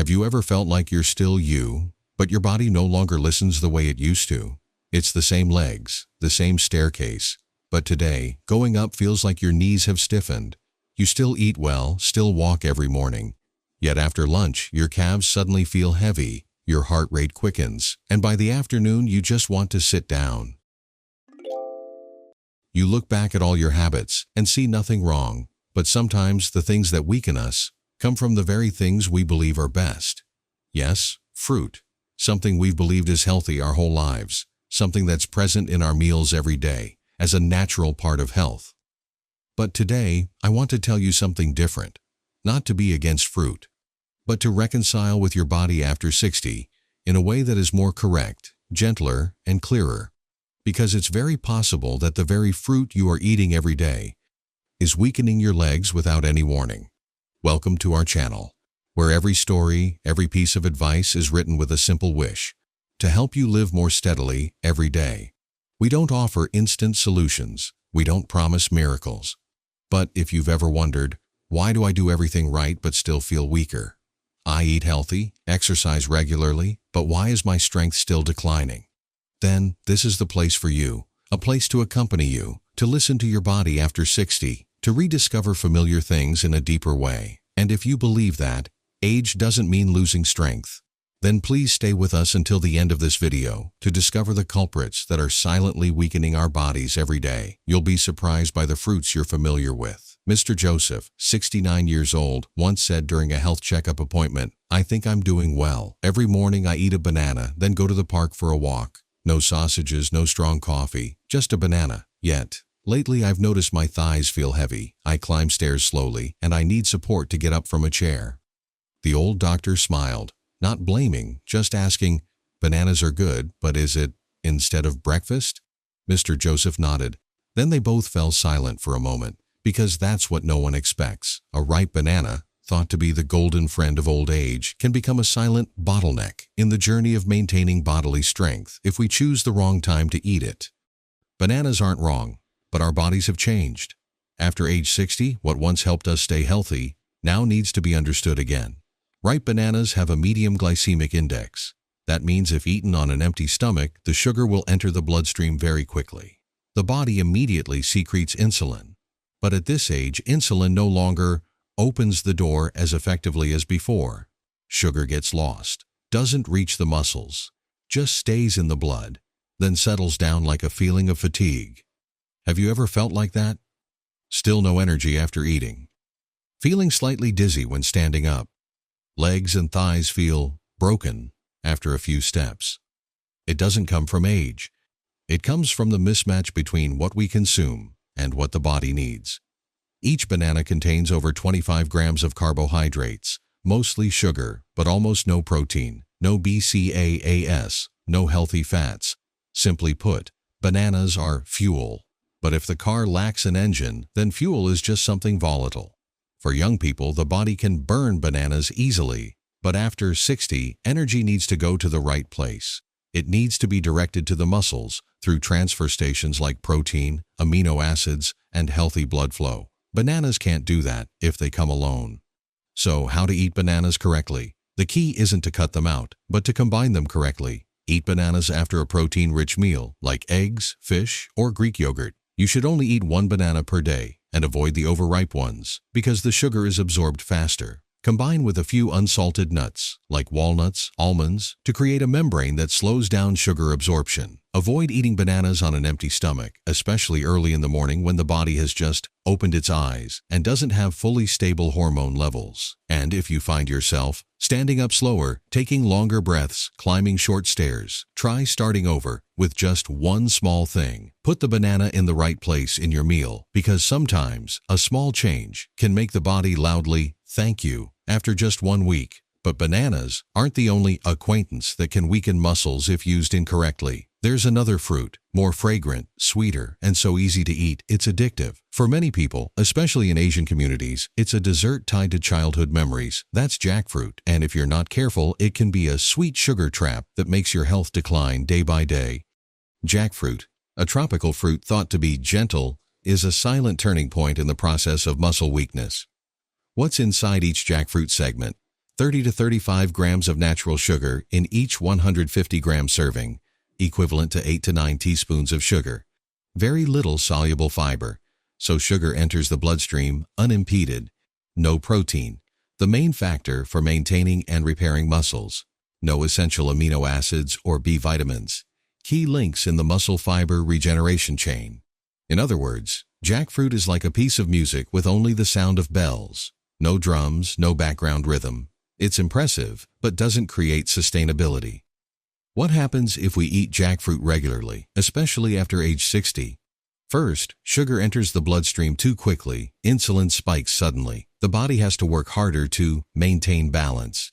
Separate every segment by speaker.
Speaker 1: Have you ever felt like you're still you, but your body no longer listens the way it used to? It's the same legs, the same staircase, but today, going up feels like your knees have stiffened. You still eat well, still walk every morning. Yet after lunch, your calves suddenly feel heavy, your heart rate quickens, and by the afternoon you just want to sit down. You look back at all your habits and see nothing wrong, but sometimes the things that weaken us come from the very things we believe are best. Yes, fruit, something we've believed is healthy our whole lives, something that's present in our meals every day, as a natural part of health. But today, I want to tell you something different. Not to be against fruit, but to reconcile with your body after 60 in a way that is more correct, gentler, and clearer. Because it's very possible that the very fruit you are eating every day is weakening your legs without any warning. Welcome to our channel, where every story, every piece of advice is written with a simple wish to help you live more steadily every day. We don't offer instant solutions. We don't promise miracles. But if you've ever wondered, why do I do everything right but still feel weaker? I eat healthy, exercise regularly, but why is my strength still declining? Then this is the place for you, a place to accompany you, to listen to your body after 60, to rediscover familiar things in a deeper way. And if you believe that age doesn't mean losing strength, then please stay with us until the end of this video to discover the culprits that are silently weakening our bodies every day. You'll be surprised by the fruits you're familiar with. Mr. Joseph, 69 years old, once said during a health checkup appointment, "I think I'm doing well. Every morning I eat a banana, then go to the park for a walk. No sausages, no strong coffee, just a banana. Yet, lately I've noticed my thighs feel heavy. I climb stairs slowly, and I need support to get up from a chair." The old doctor smiled, not blaming, just asking, "Bananas are good, but is it instead of breakfast?" Mr. Joseph nodded. Then they both fell silent for a moment, because that's what no one expects. A ripe banana, thought to be the golden friend of old age, can become a silent bottleneck in the journey of maintaining bodily strength if we choose the wrong time to eat it. Bananas aren't wrong, but our bodies have changed. After age 60, what once helped us stay healthy now needs to be understood again. Ripe bananas have a medium glycemic index. That means if eaten on an empty stomach, the sugar will enter the bloodstream very quickly. The body immediately secretes insulin. But at this age, insulin no longer opens the door as effectively as before. Sugar gets lost, doesn't reach the muscles, just stays in the blood, then settles down like a feeling of fatigue. Have you ever felt like that? Still no energy after eating. Feeling slightly dizzy when standing up. Legs and thighs feel broken after a few steps. It doesn't come from age. It comes from the mismatch between what we consume and what the body needs. Each banana contains over 25 grams of carbohydrates, mostly sugar, but almost no protein, no BCAAs, no healthy fats. Simply put, bananas are fuel. But if the car lacks an engine, then fuel is just something volatile. For young people, the body can burn bananas easily, but after 60, energy needs to go to the right place. It needs to be directed to the muscles through transfer stations like protein, amino acids, and healthy blood flow. Bananas can't do that if they come alone. So, how to eat bananas correctly? The key isn't to cut them out, but to combine them correctly. Eat bananas after a protein-rich meal, like eggs, fish, or Greek yogurt. You should only eat one banana per day and avoid the overripe ones because the sugar is absorbed faster. Combine with a few unsalted nuts, like walnuts, almonds, to create a membrane that slows down sugar absorption. Avoid eating bananas on an empty stomach, especially early in the morning when the body has just opened its eyes and doesn't have fully stable hormone levels. And if you find yourself standing up slower, taking longer breaths, climbing short stairs, try starting over with just one small thing. Put the banana in the right place in your meal, because sometimes a small change can make the body loudly thank you after just 1 week. But bananas aren't the only acquaintance that can weaken muscles if used incorrectly. There's another fruit, more fragrant, sweeter, and so easy to eat, it's addictive. For many people, especially in Asian communities, it's a dessert tied to childhood memories. That's jackfruit, and if you're not careful, it can be a sweet sugar trap that makes your health decline day by day. Jackfruit, a tropical fruit thought to be gentle, is a silent turning point in the process of muscle weakness. What's inside each jackfruit segment? 30 to 35 grams of natural sugar in each 150-gram serving, equivalent to 8 to 9 teaspoons of sugar. Very little soluble fiber, so sugar enters the bloodstream unimpeded. No protein, the main factor for maintaining and repairing muscles. No essential amino acids or B vitamins, key links in the muscle fiber regeneration chain. In other words, jackfruit is like a piece of music with only the sound of bells. No drums, no background rhythm. It's impressive, but doesn't create sustainability. What happens if we eat jackfruit regularly, especially after age 60? First, sugar enters the bloodstream too quickly, insulin spikes suddenly. The body has to work harder to maintain balance.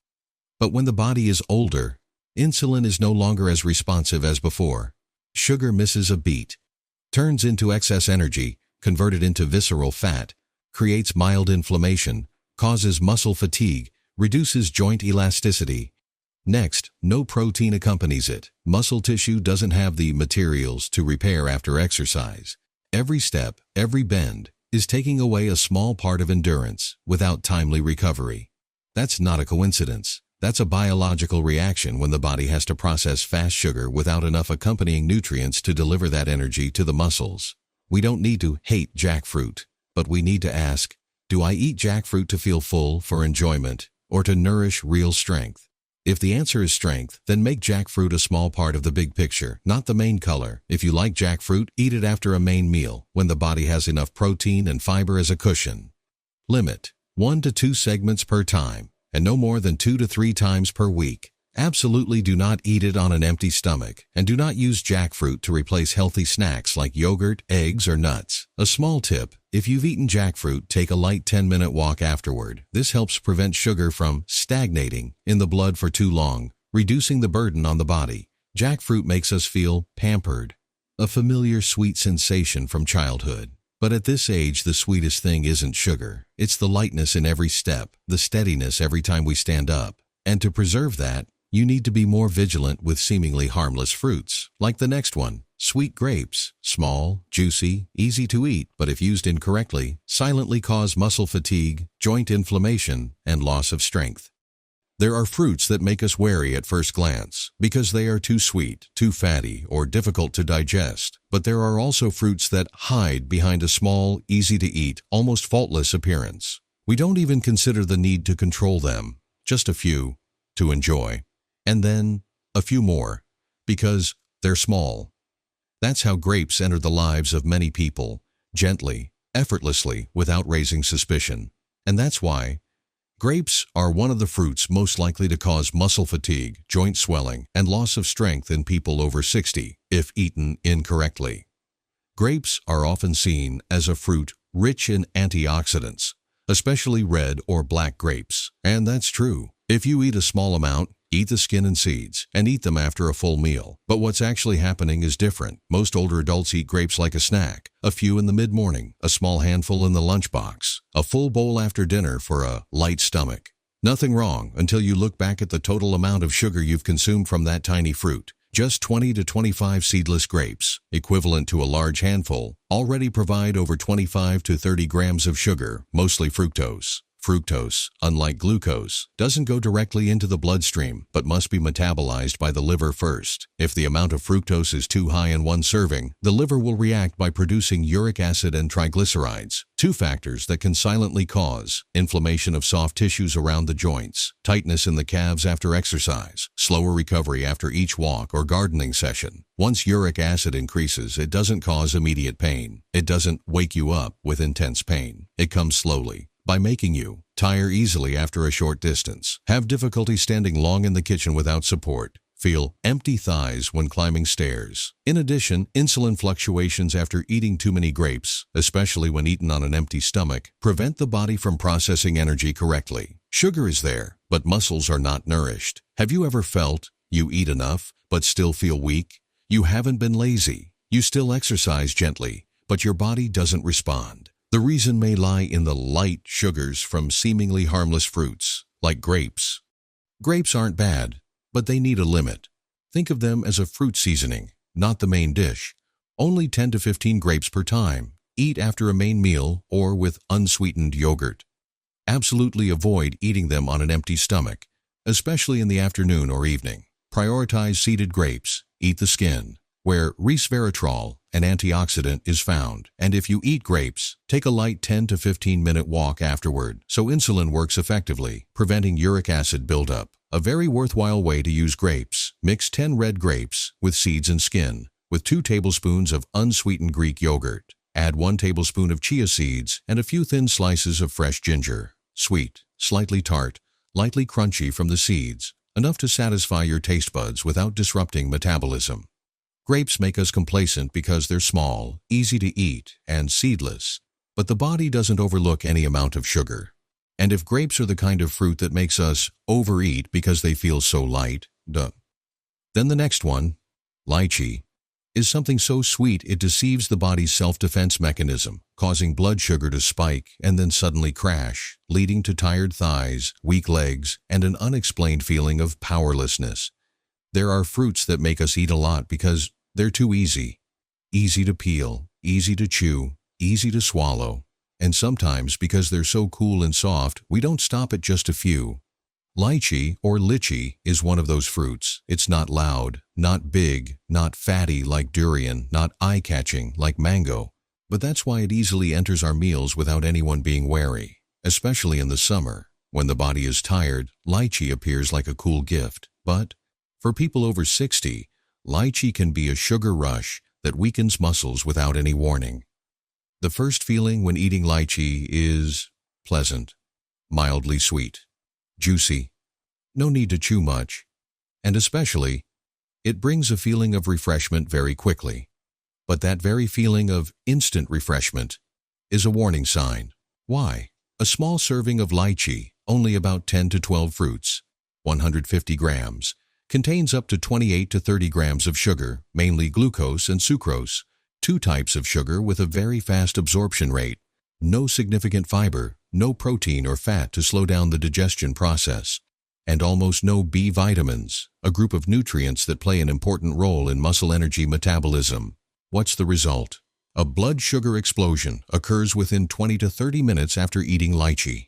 Speaker 1: But when the body is older, insulin is no longer as responsive as before. Sugar misses a beat, turns into excess energy, converted into visceral fat, creates mild inflammation, causes muscle fatigue, reduces joint elasticity. Next, no protein accompanies it. Muscle tissue doesn't have the materials to repair after exercise. Every step, every bend, is taking away a small part of endurance without timely recovery. That's not a coincidence. That's a biological reaction when the body has to process fast sugar without enough accompanying nutrients to deliver that energy to the muscles. We don't need to hate jackfruit, but we need to ask, do I eat jackfruit to feel full for enjoyment or to nourish real strength? If the answer is strength, then make jackfruit a small part of the big picture, not the main color. If you like jackfruit, eat it after a main meal, when the body has enough protein and fiber as a cushion. Limit: 1 to 2 segments per time, and no more than 2 to 3 times per week. Absolutely do not eat it on an empty stomach, and do not use jackfruit to replace healthy snacks like yogurt, eggs, or nuts. A small tip: if you've eaten jackfruit, take a light 10-minute walk afterward. This helps prevent sugar from stagnating in the blood for too long, reducing the burden on the body. Jackfruit makes us feel pampered, a familiar sweet sensation from childhood. But at this age, the sweetest thing isn't sugar. It's the lightness in every step, the steadiness every time we stand up. And to preserve that, you need to be more vigilant with seemingly harmless fruits, like the next one, sweet grapes. Small, juicy, easy to eat, but if used incorrectly, silently cause muscle fatigue, joint inflammation, and loss of strength. There are fruits that make us wary at first glance because they are too sweet, too fatty, or difficult to digest. But there are also fruits that hide behind a small, easy-to-eat, almost faultless appearance. We don't even consider the need to control them, just a few, to enjoy. And then a few more, because they're small. That's how grapes enter the lives of many people, gently, effortlessly, without raising suspicion. And that's why grapes are one of the fruits most likely to cause muscle fatigue, joint swelling, and loss of strength in people over 60 if eaten incorrectly. Grapes are often seen as a fruit rich in antioxidants, especially red or black grapes. And that's true. If you eat a small amount, eat the skin and seeds, and eat them after a full meal. But what's actually happening is different. Most older adults eat grapes like a snack, a few in the mid-morning, a small handful in the lunchbox, a full bowl after dinner for a light stomach. Nothing wrong until you look back at the total amount of sugar you've consumed from that tiny fruit. Just 20 to 25 seedless grapes, equivalent to a large handful, already provide over 25 to 30 grams of sugar, mostly fructose. Fructose, unlike glucose, doesn't go directly into the bloodstream but must be metabolized by the liver first. If the amount of fructose is too high in one serving, the liver will react by producing uric acid and triglycerides, two factors that can silently cause inflammation of soft tissues around the joints, tightness in the calves after exercise, slower recovery after each walk or gardening session. Once uric acid increases, it doesn't cause immediate pain. It doesn't wake you up with intense pain. It comes slowly, by making you tire easily after a short distance, have difficulty standing long in the kitchen without support, feel empty thighs when climbing stairs. In addition, insulin fluctuations after eating too many grapes, especially when eaten on an empty stomach, prevent the body from processing energy correctly. Sugar is there, but muscles are not nourished. Have you ever felt you eat enough, but still feel weak? You haven't been lazy. You still exercise gently, but your body doesn't respond. The reason may lie in the light sugars from seemingly harmless fruits, like grapes. Grapes aren't bad, but they need a limit. Think of them as a fruit seasoning, not the main dish. Only 10 to 15 grapes per time. Eat after a main meal or with unsweetened yogurt. Absolutely avoid eating them on an empty stomach, especially in the afternoon or evening. Prioritize seeded grapes. Eat the skin, where resveratrol, an antioxidant, is found. And if you eat grapes, take a light 10 to 15-minute walk afterward so insulin works effectively, preventing uric acid buildup. A very worthwhile way to use grapes. Mix 10 red grapes with seeds and skin with 2 tablespoons of unsweetened Greek yogurt. Add 1 tablespoon of chia seeds and a few thin slices of fresh ginger. Sweet, slightly tart, lightly crunchy from the seeds, enough to satisfy your taste buds without disrupting metabolism. Grapes make us complacent because they're small, easy to eat, and seedless, but the body doesn't overlook any amount of sugar. And if grapes are the kind of fruit that makes us overeat because they feel so light, then the next one, lychee, is something so sweet it deceives the body's self-defense mechanism, causing blood sugar to spike and then suddenly crash, leading to tired thighs, weak legs, and an unexplained feeling of powerlessness. There are fruits that make us eat a lot because they're too easy. Easy to peel, easy to chew, easy to swallow, and sometimes because they're so cool and soft, we don't stop at just a few. Lychee, or lychee, is one of those fruits. It's not loud, not big, not fatty like durian, not eye-catching like mango. But that's why it easily enters our meals without anyone being wary. Especially in the summer, when the body is tired, lychee appears like a cool gift. But for people over 60, lychee can be a sugar rush that weakens muscles without any warning. The first feeling when eating lychee is pleasant, mildly sweet, juicy, no need to chew much, and especially, it brings a feeling of refreshment very quickly. But that very feeling of instant refreshment is a warning sign. Why? A small serving of lychee, only about 10 to 12 fruits, 150 grams, contains up to 28 to 30 grams of sugar, mainly glucose and sucrose, 2 types of sugar with a very fast absorption rate, no significant fiber, no protein or fat to slow down the digestion process, and almost no B vitamins, a group of nutrients that play an important role in muscle energy metabolism. What's the result? A blood sugar explosion occurs within 20 to 30 minutes after eating lychee.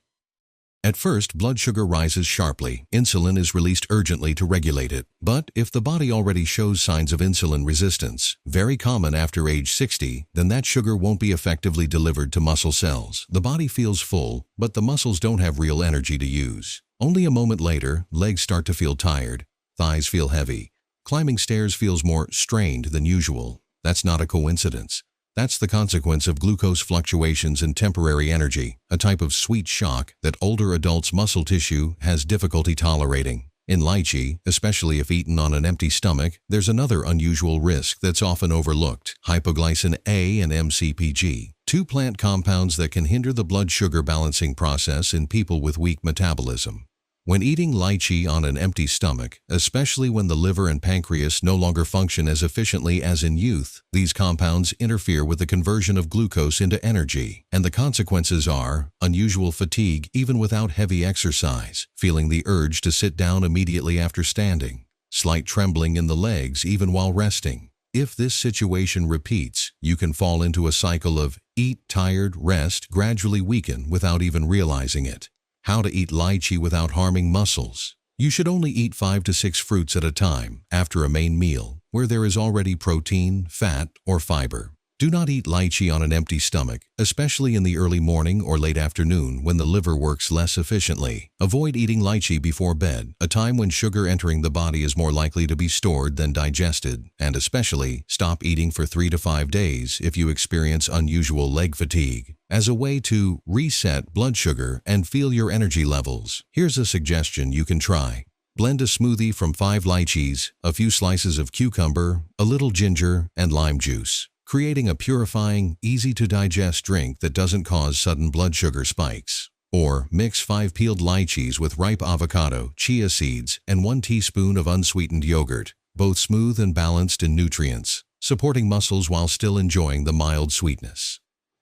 Speaker 1: At first, blood sugar rises sharply. Insulin is released urgently to regulate it. But if the body already shows signs of insulin resistance, very common after age 60, then that sugar won't be effectively delivered to muscle cells. The body feels full, but the muscles don't have real energy to use. Only a moment later, legs start to feel tired, thighs feel heavy, climbing stairs feels more strained than usual. That's not a coincidence. That's the consequence of glucose fluctuations and temporary energy, a type of sweet shock that older adults' muscle tissue has difficulty tolerating. In lychee, especially if eaten on an empty stomach, there's another unusual risk that's often overlooked: hypoglycin A and MCPG, 2 plant compounds that can hinder the blood sugar balancing process in people with weak metabolism. When eating lychee on an empty stomach, especially when the liver and pancreas no longer function as efficiently as in youth, these compounds interfere with the conversion of glucose into energy, and the consequences are unusual fatigue even without heavy exercise, feeling the urge to sit down immediately after standing, slight trembling in the legs even while resting. If this situation repeats, you can fall into a cycle of eat, tired, rest, gradually weaken without even realizing it. How to eat lychee without harming muscles. You should only eat 5 to 6 fruits at a time after a main meal, where there is already protein, fat, or fiber. Do not eat lychee on an empty stomach, especially in the early morning or late afternoon when the liver works less efficiently. Avoid eating lychee before bed, a time when sugar entering the body is more likely to be stored than digested, and especially stop eating for 3 to 5 days if you experience unusual leg fatigue. As a way to reset blood sugar and feel your energy levels, here's a suggestion you can try. Blend a smoothie from 5 lychees, a few slices of cucumber, a little ginger, and lime juice, creating a purifying, easy-to-digest drink that doesn't cause sudden blood sugar spikes. Or mix 5 peeled lychees with ripe avocado, chia seeds, and 1 teaspoon of unsweetened yogurt, both smooth and balanced in nutrients, supporting muscles while still enjoying the mild sweetness.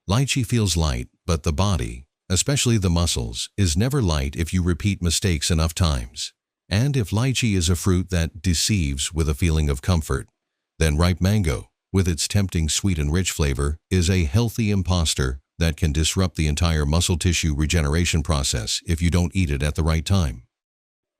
Speaker 1: Lychee feels light, but the body, especially the muscles, is never light if you repeat mistakes enough times. And if lychee is a fruit that deceives with a feeling of comfort, then ripe mango, with its tempting sweet and rich flavor, is a healthy imposter that can disrupt the entire muscle tissue regeneration process if you don't eat it at the right time.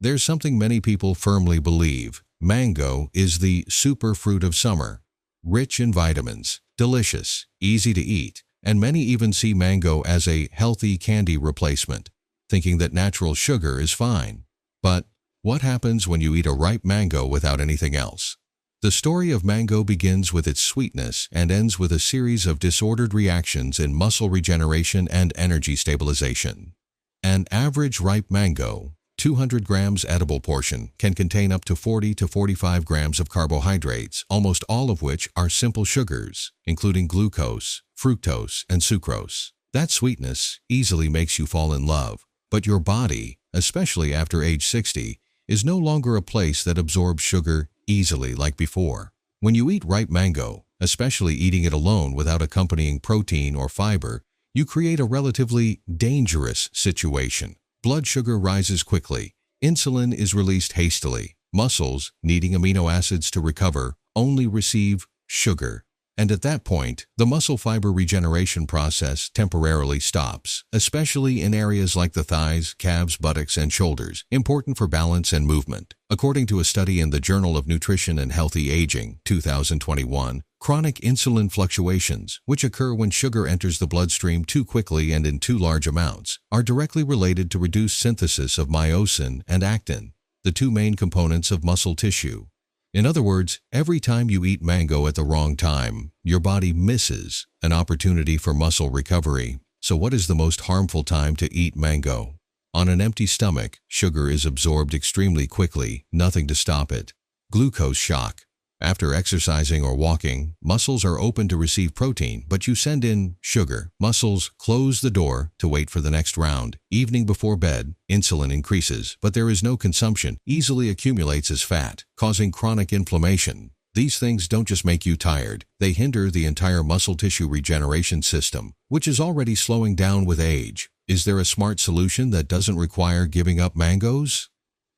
Speaker 1: There's something many people firmly believe. Mango is the superfruit of summer. Rich in vitamins, delicious, easy to eat, and many even see mango as a healthy candy replacement, thinking that natural sugar is fine. But what happens when you eat a ripe mango without anything else? The story of mango begins with its sweetness and ends with a series of disordered reactions in muscle regeneration and energy stabilization. An average ripe mango, 200 grams edible portion, can contain up to 40 to 45 grams of carbohydrates, almost all of which are simple sugars, including glucose, fructose, and sucrose. That sweetness easily makes you fall in love, but your body, especially after age 60, is no longer a place that absorbs sugar easily like before. When you eat ripe mango, especially eating it alone without accompanying protein or fiber, you create a relatively dangerous situation. Blood sugar rises quickly, insulin is released hastily, muscles, needing amino acids to recover, only receive sugar. And at that point, the muscle fiber regeneration process temporarily stops, especially in areas like the thighs, calves, buttocks, and shoulders, important for balance and movement. According to a study in the Journal of Nutrition and Healthy Aging, 2021, chronic insulin fluctuations, which occur when sugar enters the bloodstream too quickly and in too large amounts, are directly related to reduced synthesis of myosin and actin, the two main components of muscle tissue. In other words, every time you eat mango at the wrong time, your body misses an opportunity for muscle recovery. So what is the most harmful time to eat mango? On an empty stomach, sugar is absorbed extremely quickly, nothing to stop it. Glucose shock. After exercising or walking, muscles are open to receive protein, but you send in sugar. Muscles close the door to wait for the next round. Evening before bed, insulin increases, but there is no consumption, easily accumulates as fat, causing chronic inflammation. These things don't just make you tired, they hinder the entire muscle tissue regeneration system, which is already slowing down with age. Is there a smart solution that doesn't require giving up mangoes?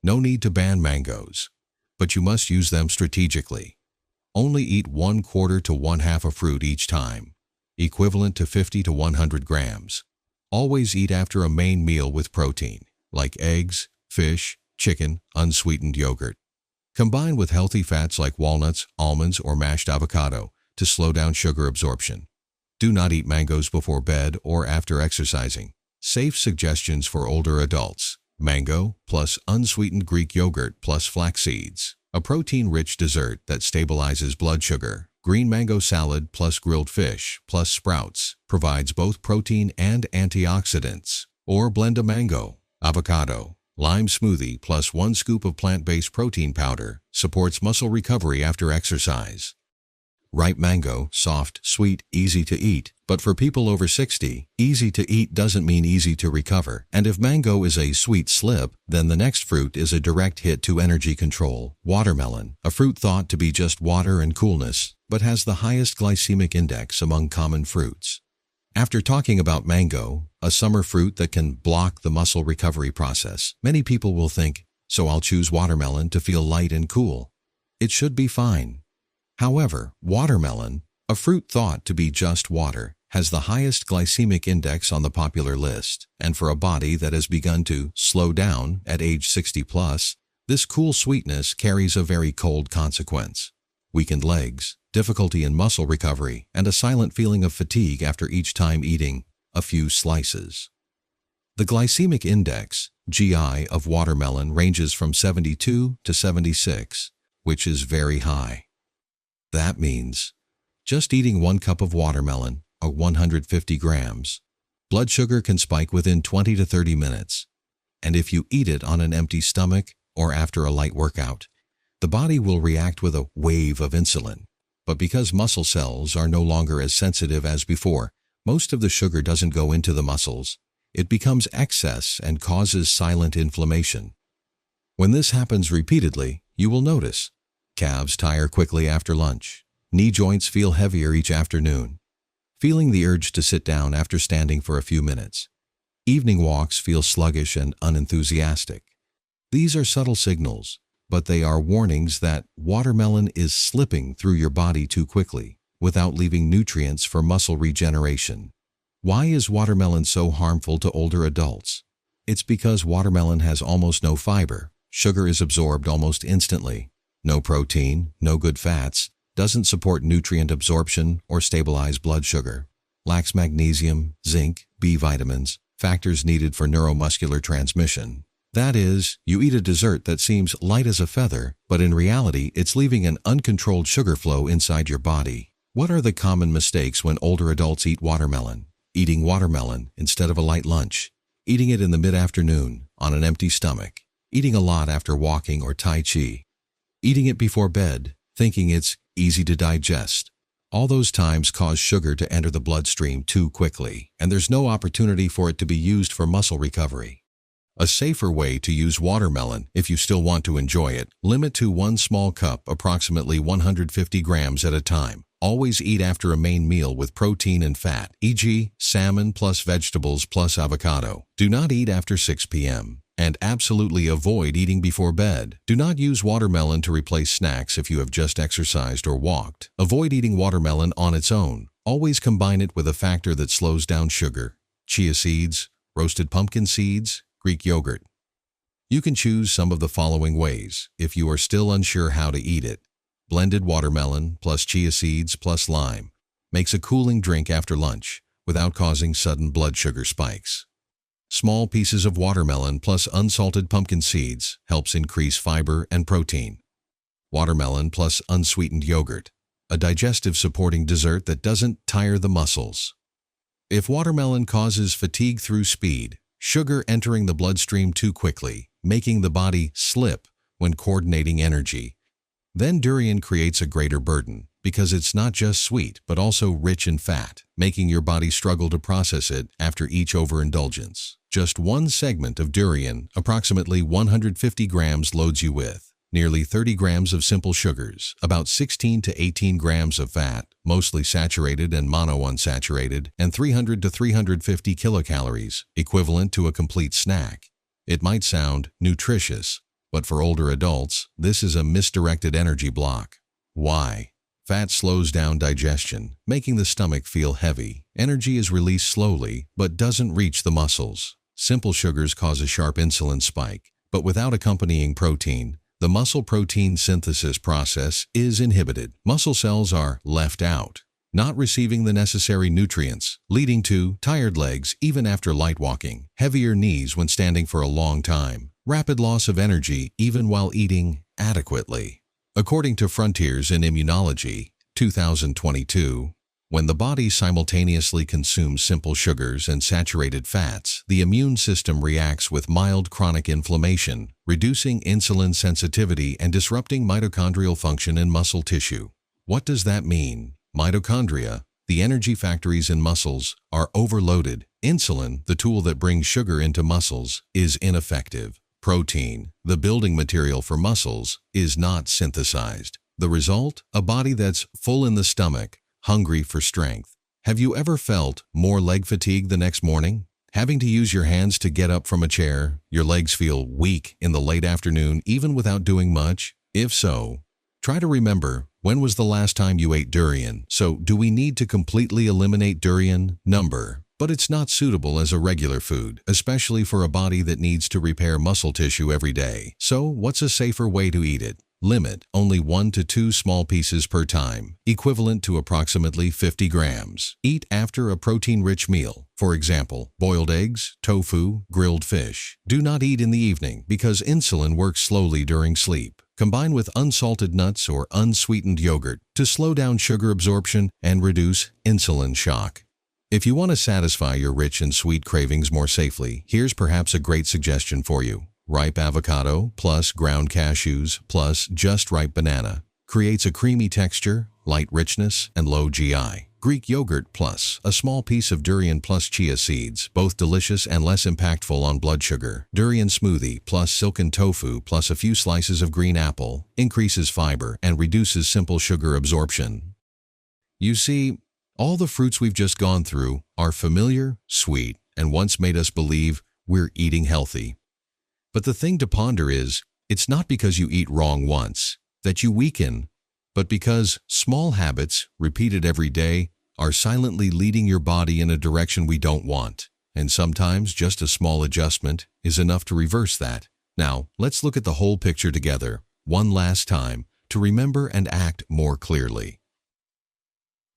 Speaker 1: No need to ban mangoes, but you must use them strategically. Only eat 1/4 to 1/2 a fruit each time, equivalent to 50 to 100 grams. Always eat after a main meal with protein, like eggs, fish, chicken, unsweetened yogurt. Combine with healthy fats like walnuts, almonds, or mashed avocado to slow down sugar absorption. Do not eat mangoes before bed or after exercising. Safe suggestions for older adults: mango plus unsweetened Greek yogurt plus flax seeds, a protein-rich dessert that stabilizes blood sugar. Green mango salad plus grilled fish plus sprouts provides both protein and antioxidants. Or blend a mango, avocado, lime smoothie plus 1 scoop of plant-based protein powder supports muscle recovery after exercise. Ripe mango, soft, sweet, easy to eat. But for people over 60, easy to eat doesn't mean easy to recover. And if mango is a sweet slip, then the next fruit is a direct hit to energy control. Watermelon, a fruit thought to be just water and coolness, but has the highest glycemic index among common fruits. After talking about mango, a summer fruit that can block the muscle recovery process, many people will think, so I'll choose watermelon to feel light and cool. It should be fine. However, watermelon, a fruit thought to be just water, has the highest glycemic index on the popular list, and for a body that has begun to slow down at age 60 plus, this cool sweetness carries a very cold consequence: weakened legs, difficulty in muscle recovery, and a silent feeling of fatigue after each time eating a few slices. The glycemic index, GI, of watermelon ranges from 72 to 76, which is very high. That means just eating 1 cup of watermelon, or 150 grams, blood sugar can spike within 20 to 30 minutes. And if you eat it on an empty stomach or after a light workout, the body will react with a wave of insulin. But because muscle cells are no longer as sensitive as before, most of the sugar doesn't go into the muscles. It becomes excess and causes silent inflammation. When this happens repeatedly, you will notice calves tire quickly after lunch. Knee joints feel heavier each afternoon. Feeling the urge to sit down after standing for a few minutes. Evening walks feel sluggish and unenthusiastic. These are subtle signals, but they are warnings that watermelon is slipping through your body too quickly, without leaving nutrients for muscle regeneration. Why is watermelon so harmful to older adults? It's because watermelon has almost no fiber. Sugar is absorbed almost instantly. No protein, no good fats, doesn't support nutrient absorption or stabilize blood sugar. Lacks magnesium, zinc, B vitamins, factors needed for neuromuscular transmission. That is, you eat a dessert that seems light as a feather, but in reality it's leaving an uncontrolled sugar flow inside your body. What are the common mistakes when older adults eat watermelon? Eating watermelon instead of a light lunch. Eating it in the mid-afternoon, on an empty stomach. Eating a lot after walking or Tai Chi. Eating it before bed, thinking it's easy to digest. All those times cause sugar to enter the bloodstream too quickly, and there's no opportunity for it to be used for muscle recovery. A safer way to use watermelon, if you still want to enjoy it, limit to 1 small cup, approximately 150 grams at a time. Always eat after a main meal with protein and fat, e.g., salmon plus vegetables plus avocado. Do not eat after 6 p.m. And absolutely avoid eating before bed. Do not use watermelon to replace snacks if you have just exercised or walked. Avoid eating watermelon on its own. Always combine it with a factor that slows down sugar. Chia seeds, roasted pumpkin seeds, Greek yogurt. You can choose some of the following ways if you are still unsure how to eat it. Blended watermelon plus chia seeds plus lime makes a cooling drink after lunch without causing sudden blood sugar spikes. Small pieces of watermelon plus unsalted pumpkin seeds helps increase fiber and protein. Watermelon plus unsweetened yogurt, a digestive supporting dessert that doesn't tire the muscles. If watermelon causes fatigue through speed, sugar entering the bloodstream too quickly, making the body slip when coordinating energy, then durian creates a greater burden because it's not just sweet but also rich in fat, making your body struggle to process it after each overindulgence. Just one segment of durian, approximately 150 grams, loads you with nearly 30 grams of simple sugars, about 16 to 18 grams of fat, mostly saturated and monounsaturated, and 300 to 350 kilocalories, equivalent to a complete snack. It might sound nutritious, but for older adults, this is a misdirected energy block. Why? Fat slows down digestion, making the stomach feel heavy. Energy is released slowly, but doesn't reach the muscles. Simple sugars cause a sharp insulin spike, but without accompanying protein, the muscle protein synthesis process is inhibited. Muscle cells are left out, not receiving the necessary nutrients, leading to tired legs even after light walking, heavier knees when standing for a long time, rapid loss of energy even while eating adequately. According to Frontiers in Immunology, 2022, when the body simultaneously consumes simple sugars and saturated fats, the immune system reacts with mild chronic inflammation, reducing insulin sensitivity and disrupting mitochondrial function in muscle tissue. What does that mean? Mitochondria, the energy factories in muscles, are overloaded. Insulin, the tool that brings sugar into muscles, is ineffective. Protein, the building material for muscles, is not synthesized. The result? A body that's full in the stomach, hungry for strength. Have you ever felt more leg fatigue the next morning? Having to use your hands to get up from a chair, your legs feel weak in the late afternoon even without doing much? If so, try to remember, when was the last time you ate durian? So, do we need to completely eliminate durian? But it's not suitable as a regular food, especially for a body that needs to repair muscle tissue every day. So, what's a safer way to eat it? Limit only 1 to 2 small pieces per time, equivalent to approximately 50 grams. Eat after a protein-rich meal, for example, boiled eggs, tofu, grilled fish. Do not eat in the evening because insulin works slowly during sleep. Combine with unsalted nuts or unsweetened yogurt to slow down sugar absorption and reduce insulin shock. If you want to satisfy your rich and sweet cravings more safely, here's perhaps a great suggestion for you. Ripe avocado plus ground cashews plus just ripe banana creates a creamy texture, light richness, and low GI. Greek yogurt plus a small piece of durian plus chia seeds, both delicious and less impactful on blood sugar. Durian smoothie plus silken tofu plus a few slices of green apple increases fiber and reduces simple sugar absorption. You see, all the fruits we've just gone through are familiar, sweet, and once made us believe we're eating healthy. But the thing to ponder is, it's not because you eat wrong once that you weaken, but because small habits, repeated every day, are silently leading your body in a direction we don't want. And sometimes just a small adjustment is enough to reverse that. Now, let's look at the whole picture together, one last time, to remember and act more clearly.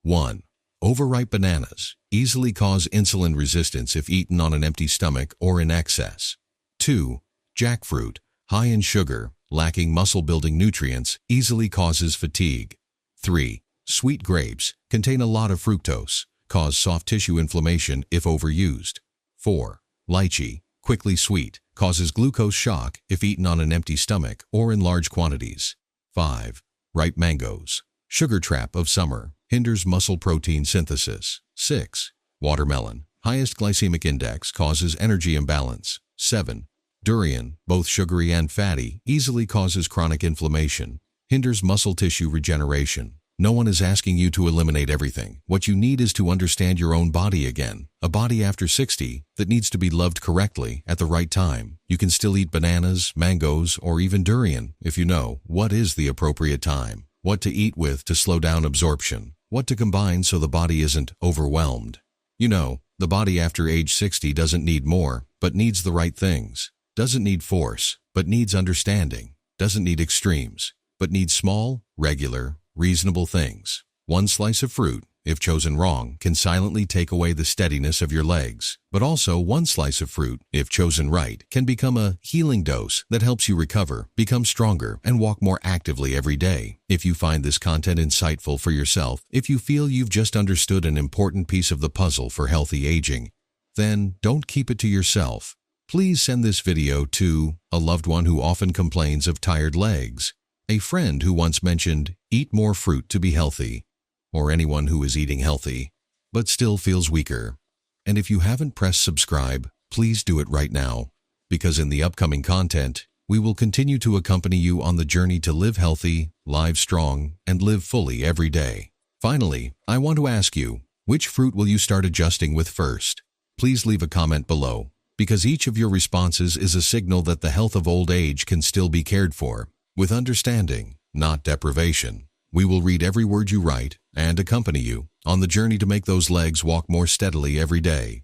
Speaker 1: 1. Overripe bananas easily cause insulin resistance if eaten on an empty stomach or in excess. 2. Jackfruit, high in sugar, lacking muscle-building nutrients, easily causes fatigue. 3. Sweet grapes contain a lot of fructose, cause soft tissue inflammation if overused. 4. Lychee, quickly sweet, causes glucose shock if eaten on an empty stomach or in large quantities. 5. Ripe mangoes, sugar trap of summer, hinders muscle protein synthesis. 6. Watermelon, highest glycemic index, causes energy imbalance. 7. Durian, both sugary and fatty, easily causes chronic inflammation, hinders muscle tissue regeneration. No one is asking you to eliminate everything. What you need is to understand your own body again. A body after 60 that needs to be loved correctly at the right time. You can still eat bananas, mangoes, or even durian if you know what is the appropriate time, what to eat with to slow down absorption, what to combine so the body isn't overwhelmed. You know, the body after age 60 doesn't need more, but needs the right things. Doesn't need force, but needs understanding. Doesn't need extremes, but needs small, regular, reasonable things. One slice of fruit, if chosen wrong, can silently take away the steadiness of your legs. But also, one slice of fruit, if chosen right, can become a healing dose that helps you recover, become stronger, and walk more actively every day. If you find this content insightful for yourself, if you feel you've just understood an important piece of the puzzle for healthy aging, then don't keep it to yourself. Please send this video to a loved one who often complains of tired legs, a friend who once mentioned, eat more fruit to be healthy, or anyone who is eating healthy, but still feels weaker. And if you haven't pressed subscribe, please do it right now, because in the upcoming content, we will continue to accompany you on the journey to live healthy, live strong, and live fully every day. Finally, I want to ask you, which fruit will you start adjusting with first? Please leave a comment below, because each of your responses is a signal that the health of old age can still be cared for, with understanding, not deprivation. We will read every word you write and accompany you on the journey to make those legs walk more steadily every day.